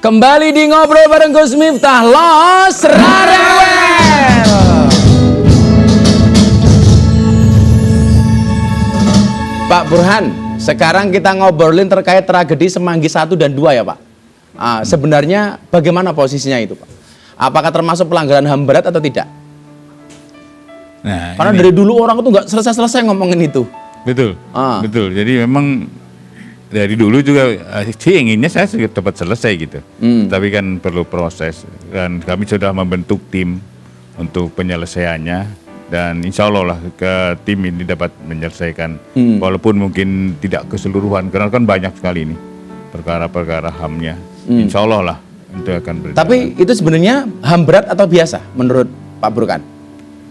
Kembali di Ngobrol bareng Gus Miftah, Los Rarewel. Pak Burhan, sekarang kita ngobrolin terkait tragedi Semanggi 1 dan 2 ya Pak. Sebenarnya bagaimana posisinya itu Pak? Apakah termasuk pelanggaran HAM berat atau tidak? Nah, karena dari dulu orang itu nggak selesai-selesai ngomongin itu. Betul, betul. Jadi memang dari dulu juga sih inginnya saya cepat selesai gitu. Tapi kan perlu proses dan kami sudah membentuk tim untuk penyelesaiannya dan insya Allah lah ke tim ini dapat menyelesaikan walaupun mungkin tidak keseluruhan karena kan banyak sekali ini perkara-perkara HAM-nya. Insya Allah lah itu akan berjalan. Tapi itu sebenarnya HAM berat atau biasa menurut Pak Burhan?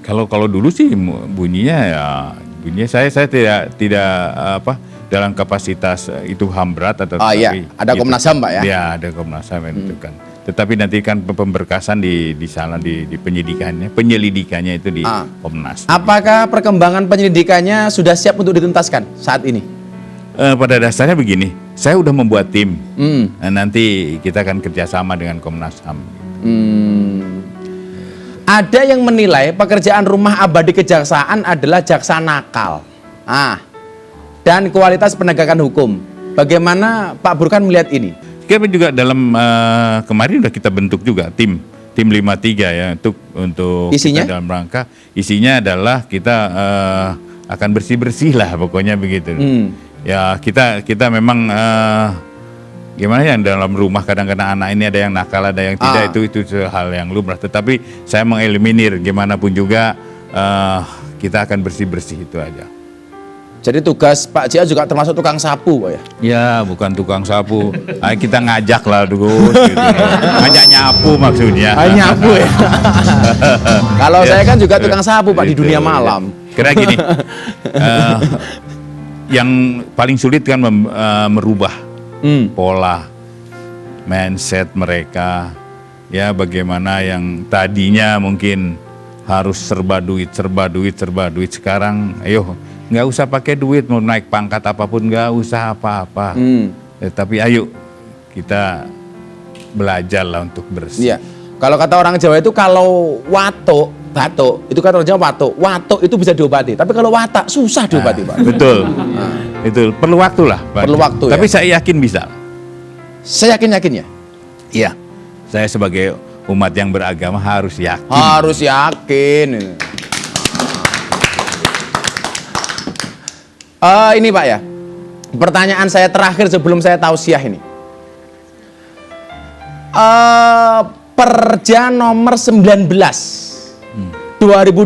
Kalau dulu sih bunyinya saya tidak dalam kapasitas itu HAM berat atau iya, ada gitu. Komnas HAM Pak ya? Ya ada Komnas HAM itu kan. Tetapi nanti kan pemberkasan di sana di penyelidikannya itu di Komnas. Apakah perkembangan penyelidikannya sudah siap untuk dituntaskan saat ini? Pada dasarnya begini, saya udah membuat tim. Nanti kita akan kerjasama dengan Komnas HAM. Ada yang menilai pekerjaan rumah abadi kejaksaan adalah jaksa nakal. Dan kualitas penegakan hukum. Bagaimana Pak Burhan melihat ini? Kami juga dalam kemarin sudah kita bentuk juga tim 53 ya untuk isinya dalam rangka isinya adalah kita akan bersih lah pokoknya begitu. Ya kita memang gimana ya dalam rumah kadang-kadang anak ini ada yang nakal ada yang tidak itu hal yang lumrah. Tetapi saya mengeliminir gimana pun juga kita akan bersih itu aja. Jadi tugas Pak Jia juga termasuk tukang sapu Pak ya? Ya bukan tukang sapu, kita ngajak lah Gus, gitu. Ngajak nyapu maksudnya. Nyapu ya? Kalau saya kan juga tukang sapu Pak di dunia malam. Kira gini, yang paling sulit kan merubah pola mindset mereka, ya bagaimana yang tadinya mungkin harus serba duit, sekarang ayo nggak usah pakai duit, mau naik pangkat apapun nggak usah apa-apa. Tapi ayo kita belajar lah untuk bersih. Iya. Kalau kata orang Jawa itu kalau batuk itu kata orang Jawa watuk itu bisa diobati. Tapi kalau watak susah diobati Pak. Betul. Itu perlu waktu lah. Perlu waktu. Tapi ya? Saya yakin bisa. Saya yakin ya. Iya. Saya sebagai umat yang beragama harus yakin. Harus yakin. Ini Pak ya, pertanyaan saya terakhir sebelum saya tausiah ini. Perja nomor 19 2020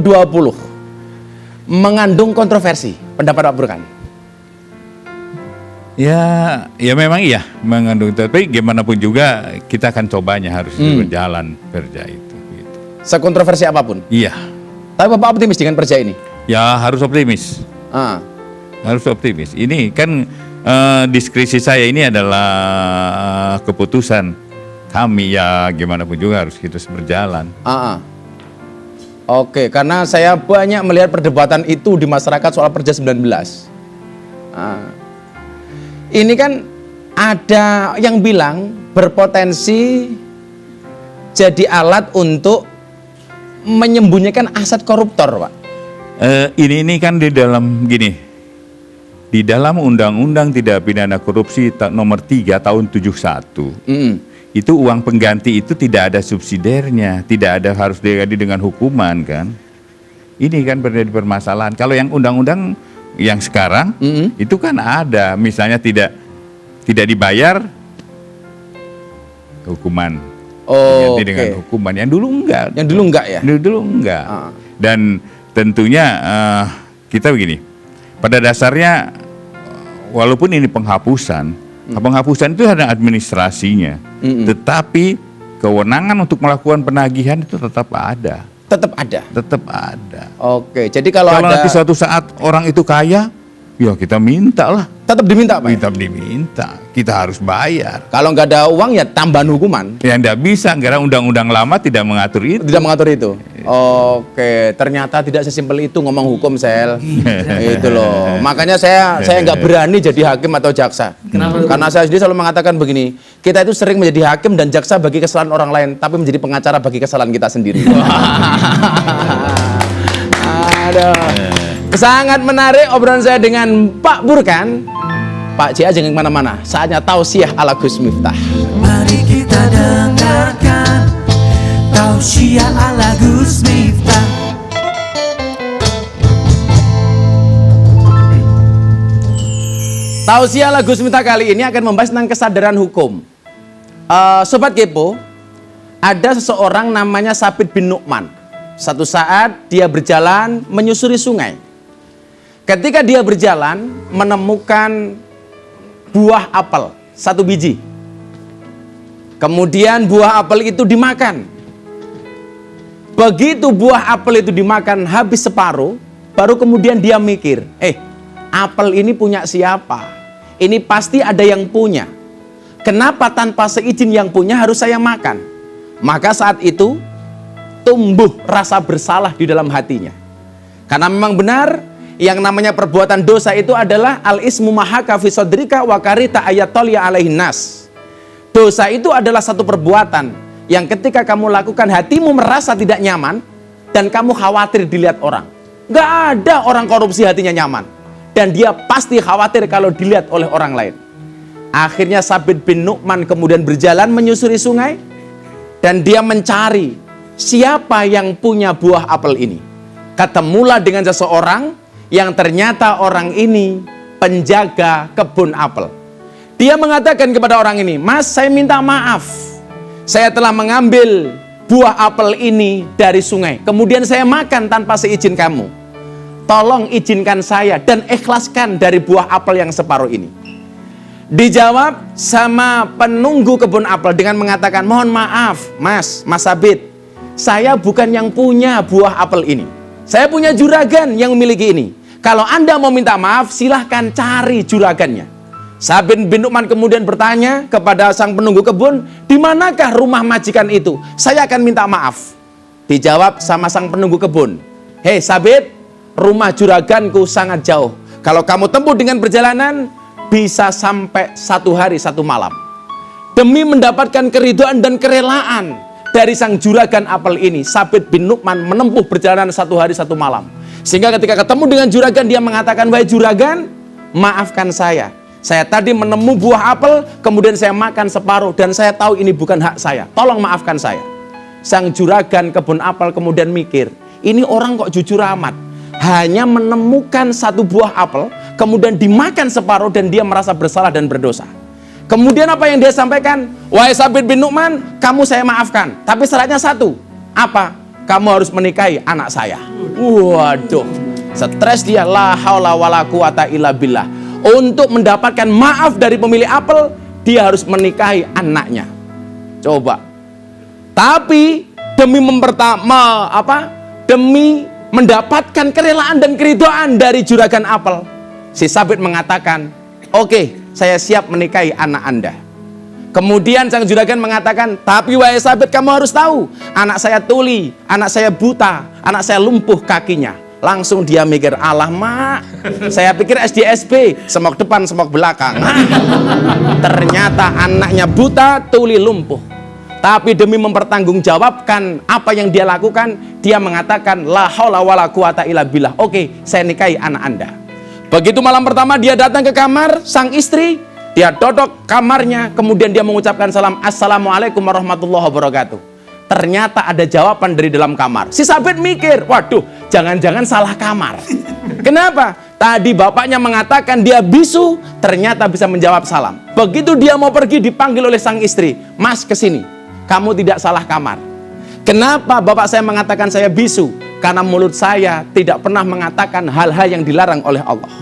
mengandung kontroversi, pendapat Pak Burhan? Ya memang iya mengandung, tapi gimana pun juga kita akan cobanya harus berjalan perja itu. Gitu. Sekontroversi apapun? Iya. Tapi Bapak optimis dengan perja ini? Ya harus optimis. Harus optimis. Ini kan diskresi saya ini adalah keputusan kami ya gimana pun juga harus kita berjalan. Oke, karena saya banyak melihat perdebatan itu di masyarakat soal Perja 19. Ini kan ada yang bilang berpotensi jadi alat untuk menyembunyikan aset koruptor, Pak. Ini kan di dalam gini. Di dalam Undang-Undang Tindak Pidana Korupsi nomor 3 tahun 71, itu uang pengganti itu tidak ada subsidiarnya, tidak ada harus diganti dengan hukuman kan. Ini kan terjadi permasalahan. Kalau yang undang-undang yang sekarang itu kan ada, misalnya tidak dibayar hukuman, diganti dengan hukuman. Yang dulu enggak. Yang dulu enggak ya? Dulu enggak. Dan tentunya kita begini, pada dasarnya walaupun ini penghapusan itu ada administrasinya, tetapi kewenangan untuk melakukan penagihan itu tetap ada. Tetap ada. Oke, jadi kalau ada nanti suatu saat orang itu kaya, ya kita minta lah. Tetap diminta Pak? Tetap diminta, kita harus bayar. Kalau nggak ada uang ya tambahan hukuman? Ya nggak bisa, karena undang-undang lama tidak mengatur itu. Tidak mengatur itu? Oke, ternyata tidak sesimpel itu ngomong hukum, Sel. Itu loh. Makanya saya nggak berani jadi hakim atau jaksa. Kenapa? Karena saya sendiri selalu mengatakan begini, kita itu sering menjadi hakim dan jaksa bagi kesalahan orang lain, tapi menjadi pengacara bagi kesalahan kita sendiri. Aduh. Sangat menarik obrolan saya dengan Pak Burhan. Pak J.A. jangan kemana-mana, saatnya tausiah ala Gus Miftah. Mari kita dengarkan tausiah ala Gus Miftah. Tausiah ala Gus Miftah kali ini akan membahas tentang kesadaran hukum. Sobat Kepo, ada seseorang namanya Sabit bin Nu'man. Satu saat dia berjalan menyusuri sungai. Ketika dia berjalan menemukan buah apel, 1 biji. Kemudian buah apel itu dimakan. Begitu buah apel itu dimakan habis separuh, baru kemudian dia mikir, apel ini punya siapa? Ini pasti ada yang punya. Kenapa tanpa seizin yang punya harus saya makan? Maka saat itu tumbuh rasa bersalah di dalam hatinya. Karena memang benar yang namanya perbuatan dosa itu adalah al-ismu mahaka fi sadrika wa karita ayatolya alaihin nas. Dosa itu adalah satu perbuatan yang ketika kamu lakukan hatimu merasa tidak nyaman dan kamu khawatir dilihat orang. Gak ada orang korupsi hatinya nyaman dan dia pasti khawatir kalau dilihat oleh orang lain. Akhirnya Sabit bin Nu'man kemudian berjalan menyusuri sungai dan dia mencari siapa yang punya buah apel ini. Ketemulah dengan seseorang yang ternyata orang ini penjaga kebun apel. Dia mengatakan kepada orang ini, "Mas, saya minta maaf. Saya telah mengambil buah apel ini dari sungai. Kemudian saya makan tanpa seizin kamu. Tolong izinkan saya dan ikhlaskan dari buah apel yang separuh ini." Dijawab sama penunggu kebun apel dengan mengatakan, "Mohon maaf, Mas Sabit. Saya bukan yang punya buah apel ini. Saya punya juragan yang memiliki ini. Kalau Anda mau minta maaf, silahkan cari juragannya." Sabit bin Nu'man kemudian bertanya kepada sang penunggu kebun, "Di manakah rumah majikan itu? Saya akan minta maaf." Dijawab sama sang penunggu kebun, "Hei Sabit, rumah juraganku sangat jauh. Kalau kamu tempuh dengan perjalanan, bisa sampai 1 hari 1 malam. Demi mendapatkan keridhaan dan kerelaan dari sang juragan apel ini, Sabit bin Nu'man menempuh perjalanan 1 hari 1 malam. Sehingga ketika ketemu dengan juragan, dia mengatakan, "Wahai juragan, maafkan saya. Saya tadi menemu buah apel, kemudian saya makan separuh, dan saya tahu ini bukan hak saya. Tolong maafkan saya." Sang juragan kebun apel kemudian mikir, ini orang kok jujur amat. Hanya menemukan 1 buah apel, kemudian dimakan separuh, dan dia merasa bersalah dan berdosa. Kemudian apa yang dia sampaikan? "Wahai Sabit bin Nu'man, kamu saya maafkan. Tapi syaratnya 1. Apa? Kamu harus menikahi anak saya." Waduh, stres dia. La haula wala quwata illa billah. Untuk mendapatkan maaf dari pemilik apel, dia harus menikahi anaknya. Coba. Tapi demi demi mendapatkan kerelaan dan keridhaan dari juragan apel, si Sabit mengatakan, "Oke, saya siap menikahi anak Anda." Kemudian sang juragan mengatakan, "Tapi wahai Sabit, kamu harus tahu, anak saya tuli, anak saya buta, anak saya lumpuh kakinya." Langsung dia mikir, "Alah mak, saya pikir SDSB, semok depan semok belakang." Ternyata anaknya buta, tuli, lumpuh. Tapi demi mempertanggungjawabkan apa yang dia lakukan, dia mengatakan, "La haula wala quwata illa billah." "Oke, saya nikahi anak Anda." Begitu malam pertama dia datang ke kamar sang istri, dia dodok kamarnya, kemudian dia mengucapkan salam, "Assalamualaikum warahmatullahi wabarakatuh." Ternyata ada jawaban dari dalam kamar. Si Sabit mikir, waduh, jangan-jangan salah kamar. Kenapa? Tadi bapaknya mengatakan dia bisu, ternyata bisa menjawab salam. Begitu dia mau pergi, dipanggil oleh sang istri, "Mas, kesini, kamu tidak salah kamar." "Kenapa bapak saya mengatakan saya bisu?" "Karena mulut saya tidak pernah mengatakan hal-hal yang dilarang oleh Allah."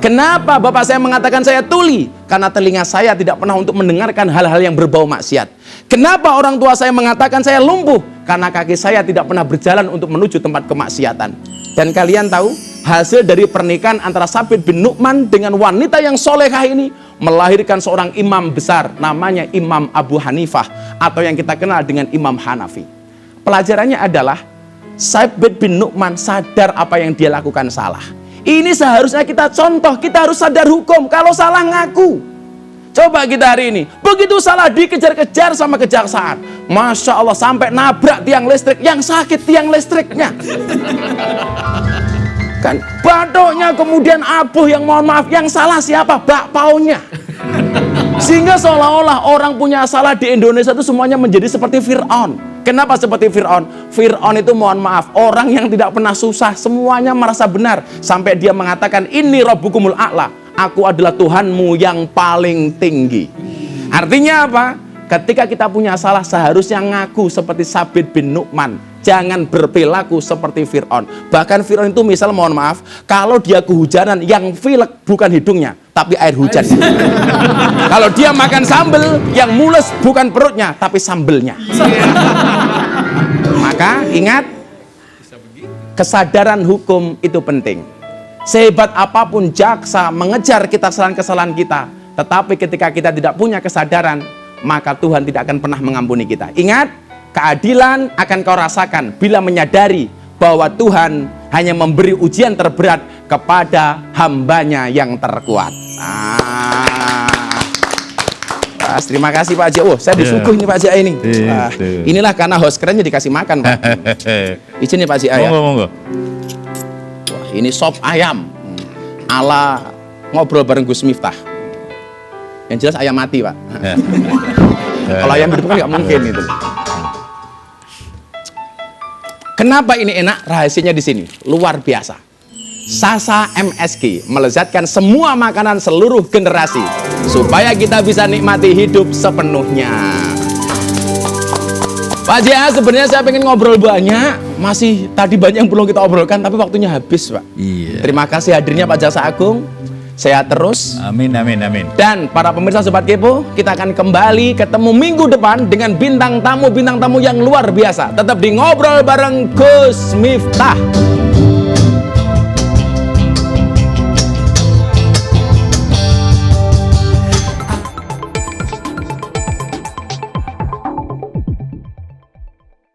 "Kenapa bapak saya mengatakan saya tuli?" "Karena telinga saya tidak pernah untuk mendengarkan hal-hal yang berbau maksiat." "Kenapa orang tua saya mengatakan saya lumpuh?" "Karena kaki saya tidak pernah berjalan untuk menuju tempat kemaksiatan." Dan kalian tahu, hasil dari pernikahan antara Sabit bin Nu'man dengan wanita yang solehah ini melahirkan seorang imam besar, namanya Imam Abu Hanifah, atau yang kita kenal dengan Imam Hanafi. Pelajarannya adalah, Sabit bin Nu'man sadar apa yang dia lakukan salah. Ini seharusnya kita contoh, kita harus sadar hukum. Kalau salah ngaku. Coba kita hari ini, begitu salah dikejar-kejar sama kejaksaan. Masya Allah, sampai nabrak tiang listrik, yang sakit tiang listriknya. Kan batuknya kemudian abuh, yang mohon maaf, yang salah siapa? Bakpaunya. Sehingga seolah-olah orang punya salah di Indonesia itu semuanya menjadi seperti Fir'aun. Kenapa seperti Fir'aun? Fir'aun itu mohon maaf, orang yang tidak pernah susah, semuanya merasa benar. Sampai dia mengatakan, ini Rabbukumul A'la, aku adalah Tuhanmu yang paling tinggi. Artinya apa? Ketika kita punya salah, seharusnya ngaku seperti Sabit bin Nu'man. Jangan berperilaku seperti Fir'aun. Bahkan Fir'aun itu misal mohon maaf, kalau dia kehujanan, yang pilek bukan hidungnya, tapi air hujan. Kalau dia makan sambal, yang mules bukan perutnya, tapi sambelnya. Maka ingat, kesadaran hukum itu penting. Sehebat apapun jaksa mengejar kesalahan-kesalahan kita, tetapi ketika kita tidak punya kesadaran, maka Tuhan tidak akan pernah mengampuni kita. Ingat, keadilan akan kau rasakan bila menyadari bahwa Tuhan hanya memberi ujian terberat kepada hambanya yang terkuat. Terima kasih Pak Haji. Oh, saya disuguh ini Pak Haji ini. Inilah karena host kerennya dikasih makan Pak. Izin nih Pak Haji ya. Monggo. Wah, ini sop ayam ala ngobrol bareng Gus Miftah. Yang jelas ayam mati Pak. Kalau ayam hidup kan nggak mungkin itu. Kenapa ini enak? Rahasianya di sini, luar biasa. Sasa MSG melezatkan semua makanan seluruh generasi supaya kita bisa nikmati hidup sepenuhnya. Pak Jia, sebenarnya saya pengen ngobrol banyak, masih tadi banyak yang belum kita obrolkan, tapi waktunya habis Pak. Iya. Terima kasih hadirnya Pak Jaksa Agung. Sehat terus. Amin. Dan para pemirsa Sobat Kepo, kita akan kembali ketemu minggu depan dengan bintang tamu yang luar biasa. Tetap di Ngobrol bareng Gus Miftah.